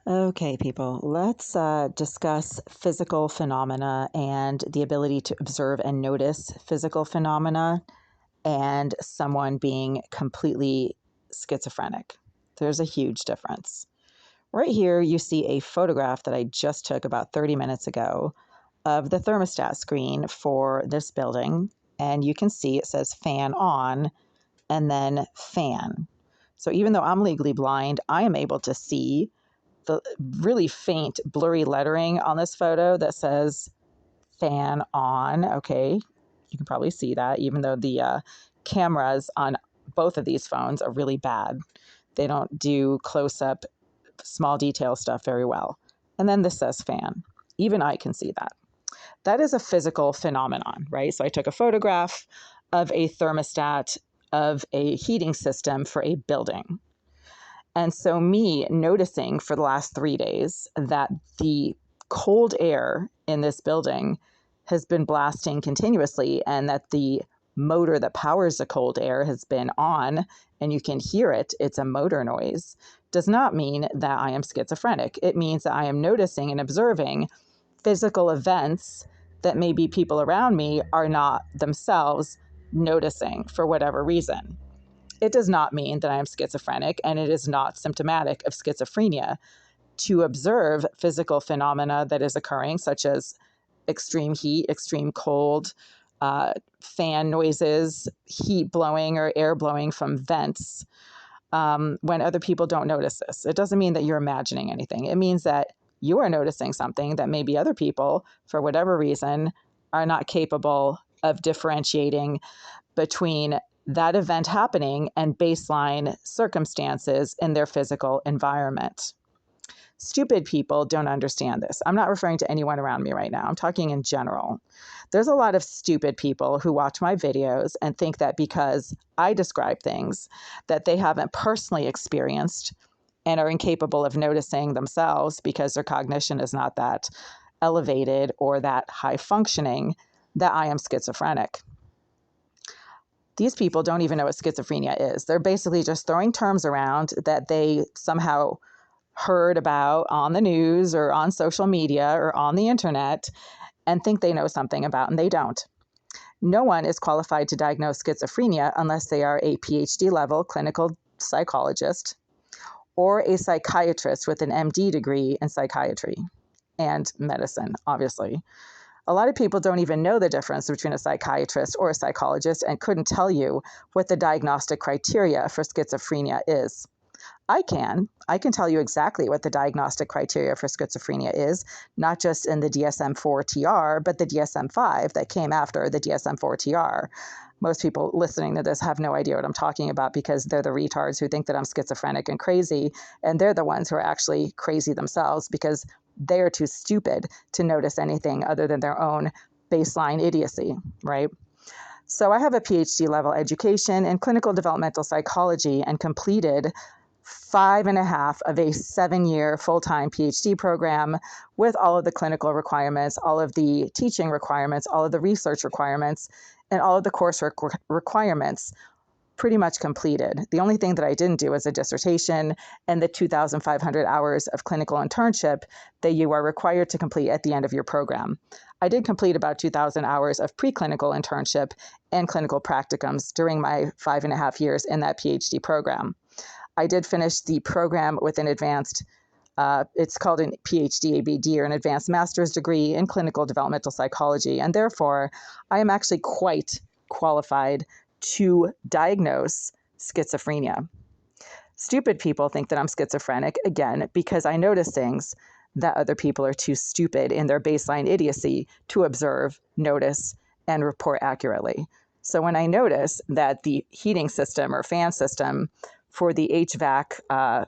Okay, people, let's discuss physical phenomena and the ability to observe and notice physical phenomena and someone being completely schizophrenic. There's a huge difference. Right here, you see a photograph that I just took about 30 minutes ago of the thermostat screen for this building, and you can see it says fan on and then fan. So even though I'm legally blind, I am able to see the really faint, blurry lettering on this photo that says fan on. Okay, you can probably see that, even though the cameras on both of these phones are really bad. They don't do close up, small detail stuff very well. And then this says fan. Even I can see that. That is a physical phenomenon, right? So I took a photograph of a thermostat of a heating system for a building. And so, me noticing for the last 3 days that the cold air in this building has been blasting continuously, and that the motor that powers the cold air has been on, and you can hear it, it's a motor noise, does not mean that I am schizophrenic. It means that I am noticing and observing physical events that maybe people around me are not themselves noticing for whatever reason. It does not mean that I am schizophrenic, and it is not symptomatic of schizophrenia to observe physical phenomena that is occurring, such as extreme heat, extreme cold, fan noises, heat blowing or air blowing from vents, when other people don't notice this. It doesn't mean that you're imagining anything. It means that you are noticing something that maybe other people, for whatever reason, are not capable of differentiating between that event happening and baseline circumstances in their physical environment. Stupid people don't understand this. I'm not referring to anyone around me right now. I'm talking in general. There's a lot of stupid people who watch my videos and think that because I describe things that they haven't personally experienced and are incapable of noticing themselves because their cognition is not that elevated or that high functioning, that I am schizophrenic. These people don't even know what schizophrenia is. They're basically just throwing terms around that they somehow heard about on the news or on social media or on the internet and think they know something about, and they don't. No one is qualified to diagnose schizophrenia unless they are a PhD level clinical psychologist or a psychiatrist with an MD degree in psychiatry and medicine, obviously. A lot of people don't even know the difference between a psychiatrist or a psychologist and couldn't tell you what the diagnostic criteria for schizophrenia is. I can tell you exactly what the diagnostic criteria for schizophrenia is, not just in the DSM-4 TR, but the DSM-5 that came after the DSM-4 TR. Most people listening to this have no idea what I'm talking about because they're the retards who think that I'm schizophrenic and crazy, and they're the ones who are actually crazy themselves because they are too stupid to notice anything other than their own baseline idiocy, right? So I have a PhD level education in clinical developmental psychology and completed 5.5 of a 7-year full-time PhD program with all of the clinical requirements, all of the teaching requirements, all of the research requirements, and all of the coursework requirements pretty much completed. The only thing that I didn't do was a dissertation and the 2,500 hours of clinical internship that you are required to complete at the end of your program. I did complete about 2,000 hours of preclinical internship and clinical practicums during my 5.5 years in that PhD program. I did finish the program with an advanced, it's called a PhD ABD, or an advanced master's degree in clinical developmental psychology, and therefore I am actually quite qualified to diagnose schizophrenia. Stupid people think that I'm schizophrenic, again, because I notice things that other people are too stupid in their baseline idiocy to observe, notice, and report accurately. So when I notice that the heating system or fan system for the HVAC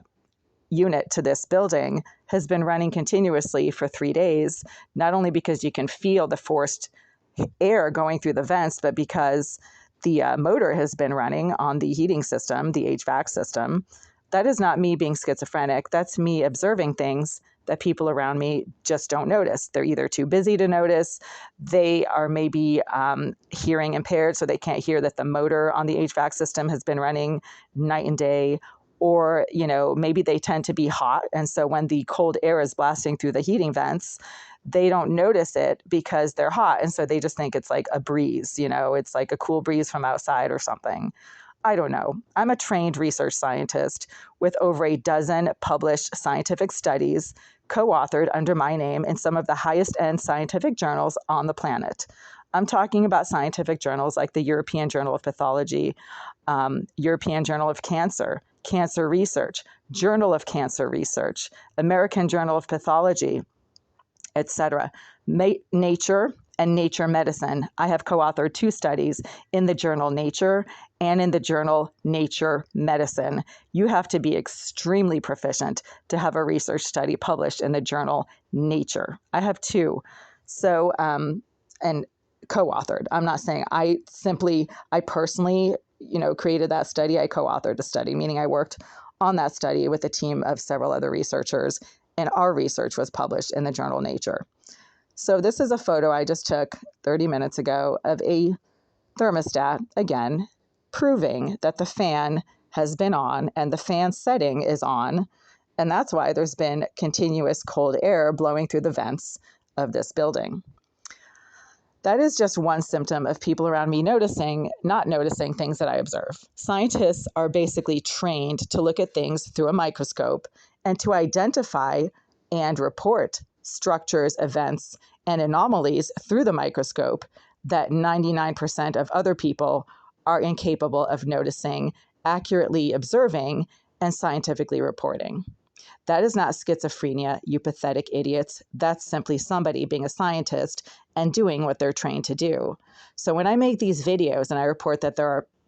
unit to this building has been running continuously for 3 days, not only because you can feel the forced air going through the vents, but because the motor has been running on the heating system, the HVAC system, that is not me being schizophrenic. That's me observing things that people around me just don't notice. They're either too busy to notice, they are maybe hearing impaired, so they can't hear that the motor on the HVAC system has been running night and day, or, maybe they tend to be hot. And so when the cold air is blasting through the heating vents, they don't notice it because they're hot. And so they just think it's like a breeze, it's like a cool breeze from outside or something. I don't know. I'm a trained research scientist with over a dozen published scientific studies co-authored under my name in some of the highest end scientific journals on the planet. I'm talking about scientific journals like the European Journal of Pathology, European Journal of Cancer, Cancer Research, Journal of Cancer Research, American Journal of Pathology, etc. Nature and Nature Medicine. I have co-authored 2 studies in the journal Nature and in the journal Nature Medicine. You have to be extremely proficient to have a research study published in the journal Nature. I have 2. So, and co-authored. I'm not saying I personally, created that study. I co-authored the study, meaning I worked on that study with a team of several other researchers, and our research was published in the journal Nature. So this is a photo I just took 30 minutes ago of a thermostat, again, proving that the fan has been on and the fan setting is on. And that's why there's been continuous cold air blowing through the vents of this building. That is just one symptom of people around me not noticing things that I observe. Scientists are basically trained to look at things through a microscope and to identify and report structures, events, and anomalies through the microscope that 99% of other people are incapable of noticing, accurately observing, and scientifically reporting. That is not schizophrenia, you pathetic idiots. That's simply somebody being a scientist and doing what they're trained to do. So when I make these videos and I report that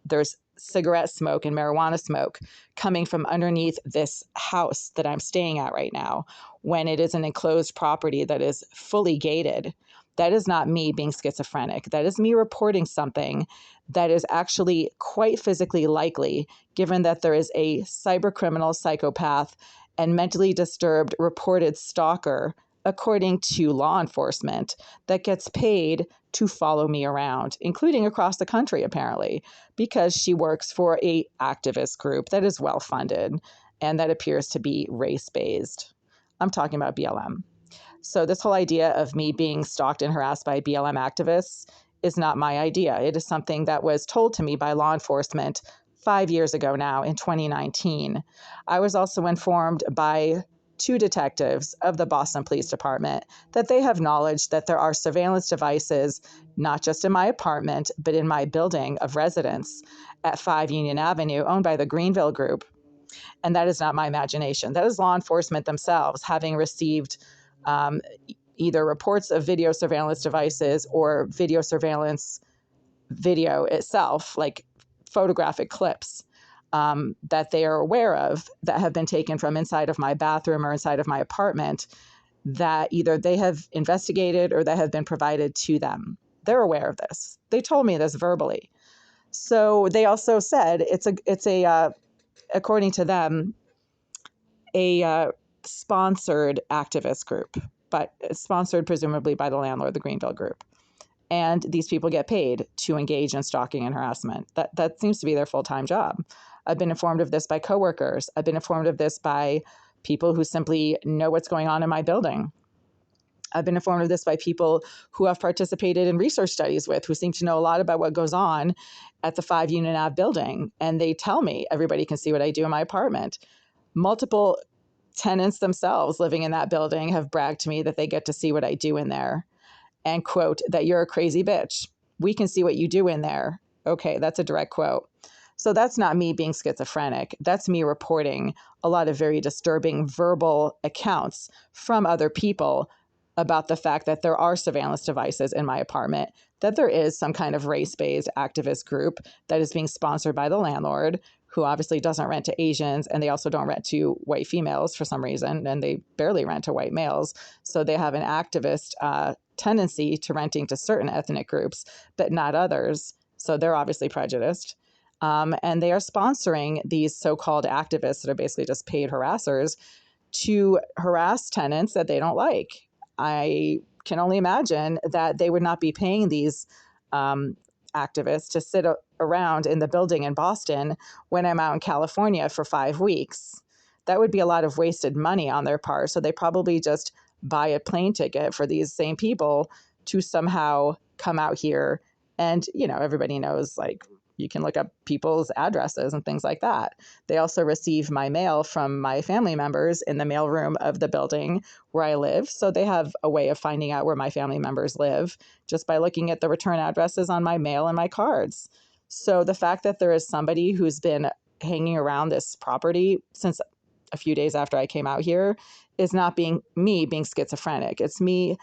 there's cigarette smoke and marijuana smoke coming from underneath this house that I'm staying at right now, when it is an enclosed property that is fully gated, that is not me being schizophrenic. That is me reporting something that is actually quite physically likely, given that there is a cybercriminal, psychopath, and mentally disturbed reported stalker, according to law enforcement, that gets paid to follow me around, including across the country, apparently, because she works for an activist group that is well-funded and that appears to be race-based. I'm talking about BLM. So this whole idea of me being stalked and harassed by BLM activists is not my idea. It is something that was told to me by law enforcement 5 years ago now, in 2019. I was also informed by 2 detectives of the Boston Police Department that they have knowledge that there are surveillance devices, not just in my apartment, but in my building of residence at 5 Union Avenue, owned by the Greenville Group. And that is not my imagination. That is law enforcement themselves, having received either reports of video surveillance devices or video surveillance video itself, like photographic clips that they are aware of that have been taken from inside of my bathroom or inside of my apartment, that either they have investigated or that have been provided to them. They're aware of this. They told me this verbally. So they also said it's a according to them, a sponsored activist group, but sponsored presumably by the landlord, the Greenville Group. And these people get paid to engage in stalking and harassment. That seems to be their full-time job. I've been informed of this by coworkers. I've been informed of this by people who simply know what's going on in my building. I've been informed of this by people who I've participated in research studies with, who seem to know a lot about what goes on at the 5 Union Ave building. And they tell me everybody can see what I do in my apartment. Multiple tenants themselves living in that building have bragged to me that they get to see what I do in there. And quote, that you're a crazy bitch. We can see what you do in there. Okay, that's a direct quote. So that's not me being schizophrenic. That's me reporting a lot of very disturbing verbal accounts from other people about the fact that there are surveillance devices in my apartment, that there is some kind of race-based activist group that is being sponsored by the landlord, who obviously doesn't rent to Asians, and they also don't rent to white females for some reason, and they barely rent to white males. So they have an activist tendency to renting to certain ethnic groups, but not others. So they're obviously prejudiced. And they are sponsoring these so-called activists that are basically just paid harassers to harass tenants that they don't like. I can only imagine that they would not be paying these activists to sit around in the building in Boston when I'm out in California for 5 weeks. That would be a lot of wasted money on their part. So they probably just buy a plane ticket for these same people to somehow come out here. And, everybody knows, like, you can look up people's addresses and things like that. They also receive my mail from my family members in the mailroom of the building where I live. So they have a way of finding out where my family members live just by looking at the return addresses on my mail and my cards. So the fact that there is somebody who's been hanging around this property since a few days after I came out here is not being schizophrenic. It's me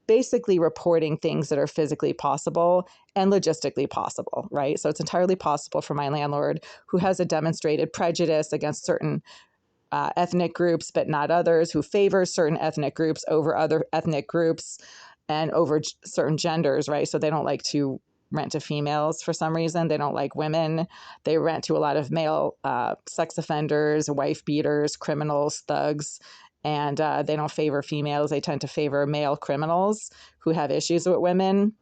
basically reporting things that are physically possible and logistically possible, right? So it's entirely possible for my landlord, who has a demonstrated prejudice against certain ethnic groups, but not others, who favors certain ethnic groups over other ethnic groups and over certain genders, right? So they don't like to rent to females for some reason. They don't like women. They rent to a lot of male sex offenders, wife beaters, criminals, thugs, and they don't favor females. They tend to favor male criminals who have issues with women.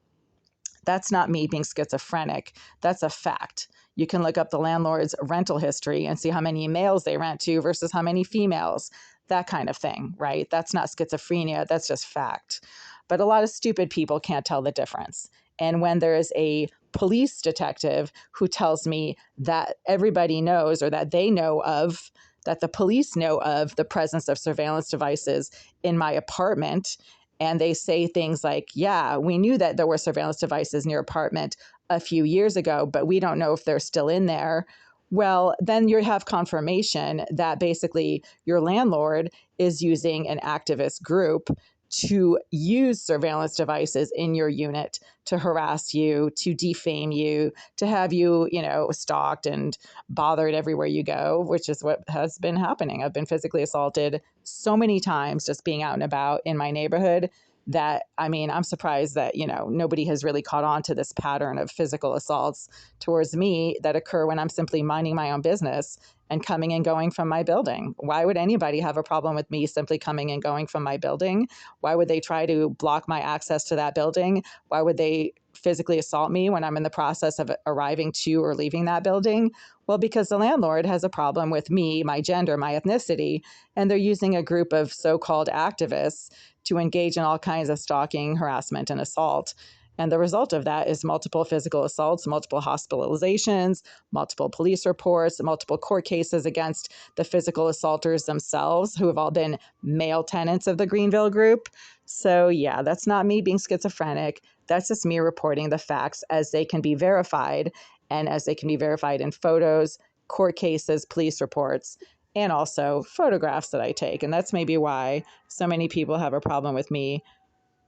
That's not me being schizophrenic. That's a fact. You can look up the landlord's rental history and see how many males they rent to versus how many females, that kind of thing, right? That's not schizophrenia. That's just fact. But a lot of stupid people can't tell the difference. And when there is a police detective who tells me that everybody knows, or that they know of, that the police know of the presence of surveillance devices in my apartment, and they say things like, yeah, we knew that there were surveillance devices in your apartment a few years ago, but we don't know if they're still in there. Well, then you have confirmation that basically your landlord is using an activist group to use surveillance devices in your unit to harass you, to defame you, to have you, stalked and bothered everywhere you go, which is what has been happening. I've been physically assaulted so many times just being out and about in my neighborhood that, I'm surprised that, nobody has really caught on to this pattern of physical assaults towards me that occur when I'm simply minding my own business and coming and going from my building. Why would anybody have a problem with me simply coming and going from my building? Why would they try to block my access to that building? Why would they physically assault me when I'm in the process of arriving to or leaving that building? Well, because the landlord has a problem with me, my gender, my ethnicity, and they're using a group of so-called activists to engage in all kinds of stalking, harassment, and assault. And the result of that is multiple physical assaults, multiple hospitalizations, multiple police reports, multiple court cases against the physical assaulters themselves, who have all been male tenants of the Greenville Group. So yeah, that's not me being schizophrenic. That's just me reporting the facts as they can be verified, and as they can be verified in photos, court cases, police reports, and also photographs that I take. And that's maybe why so many people have a problem with me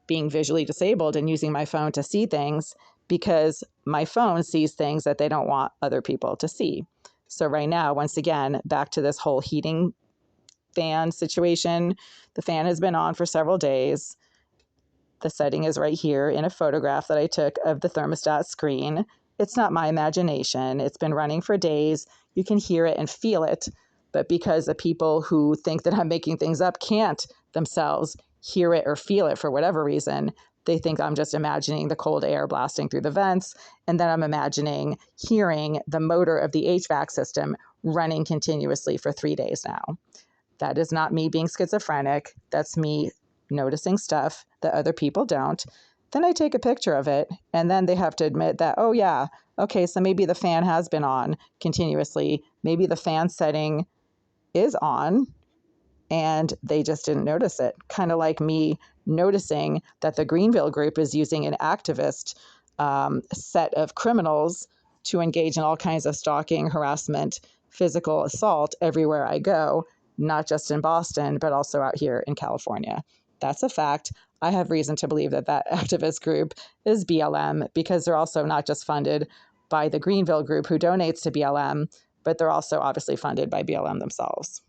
being visually disabled and using my phone to see things, because my phone sees things that they don't want other people to see. So right now, once again, back to this whole heating fan situation. The fan has been on for several days. The setting is right here in a photograph that I took of the thermostat screen. It's not my imagination. It's been running for days. You can hear it and feel it. But because the people who think that I'm making things up can't themselves hear it or feel it for whatever reason, they think I'm just imagining the cold air blasting through the vents, and then I'm imagining hearing the motor of the HVAC system running continuously for 3 days now. That is not me being schizophrenic. That's me noticing stuff that other people don't. Then I take a picture of it, and then they have to admit that, oh yeah, okay, so maybe the fan has been on continuously. Maybe the fan setting is on, and they just didn't notice it. Kind of like me noticing that the Greenville Group is using an activist set of criminals to engage in all kinds of stalking, harassment, physical assault everywhere I go, not just in Boston, but also out here in California. That's a fact. I have reason to believe that that activist group is BLM, because they're also not just funded by the Greenville Group, who donates to BLM, but they're also obviously funded by BLM themselves.